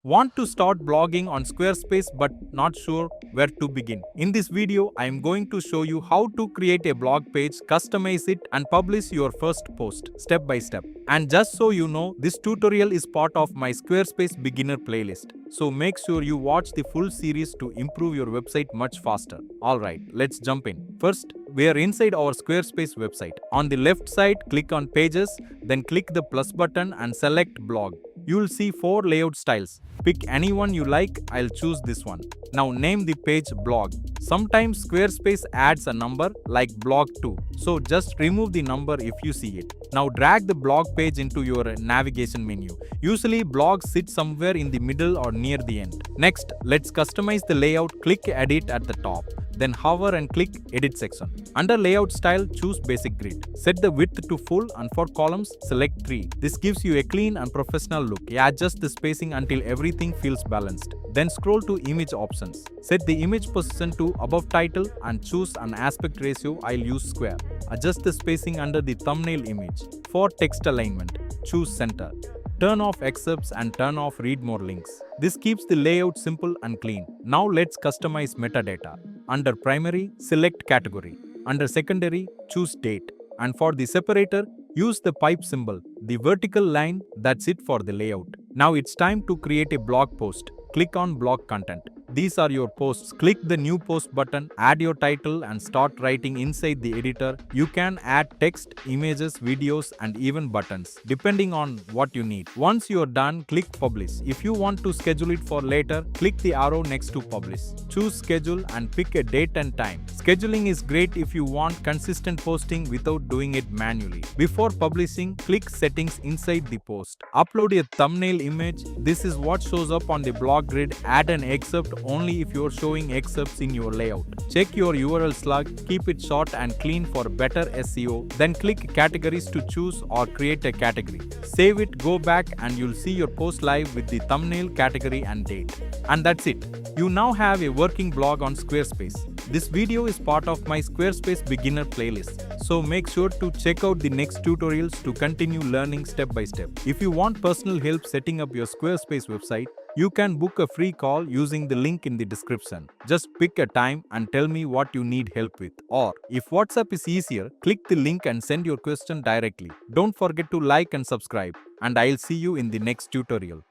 Want to start blogging on Squarespace but not sure where to begin? In this video, I am going to show you how to create a blog page, customize it and publish your first post step by step. And just so you know, this tutorial is part of my Squarespace beginner playlist. So make sure you watch the full series to improve your website much faster. Alright, let's jump in. First, we are inside our Squarespace website. On the left side, click on Pages, then click the plus button and select Blog. You will see 4 layout styles. Pick any one you like, I'll choose this one. Now name the page blog. Sometimes Squarespace adds a number like blog 2, so just remove the number if you see it. Now drag the blog page into your navigation menu. Usually blogs sit somewhere in the middle or near the end. Next, let's customize the layout. Click Edit at the top. Then hover and click Edit section. Under Layout Style, choose Basic Grid. Set the width to full and for columns, select 3. This gives you a clean and professional look. Adjust the spacing until everything feels balanced. Then scroll to Image options. Set the image position to above title and choose an aspect ratio. I'll use square. Adjust the spacing under the thumbnail image. For text alignment, choose center. Turn off excerpts and turn off read more links. This keeps the layout simple and clean. Now let's customize metadata. Under primary, select category. Under secondary, choose date. And for the separator, use the pipe symbol, the vertical line. That's it for the layout. Now it's time to create a blog post. Click on blog content. These are your posts. Click the new post button, add your title and start writing inside the editor. You can add text, images, videos and even buttons depending on what you need. Once you are done, click publish. If you want to schedule it for later, click the arrow next to publish. Choose schedule and pick a date and time. Scheduling is great if you want consistent posting without doing it manually. Before publishing, click settings inside the post. Upload a thumbnail image. This is what shows up on the blog grid. Add an excerpt only if you're showing excerpts in your layout. Check your URL slug, keep it short and clean for better SEO. Then click categories to choose or create a category. Save it, go back and you'll see your post live with the thumbnail, category and date. And that's it. You now have a working blog on Squarespace. This video is part of my Squarespace beginner playlist. So make sure to check out the next tutorials to continue learning step by step. If you want personal help setting up your Squarespace website, you can book a free call using the link in the description. Just pick a time and tell me what you need help with. Or, if WhatsApp is easier, click the link and send your question directly. Don't forget to like and subscribe. And I'll see you in the next tutorial.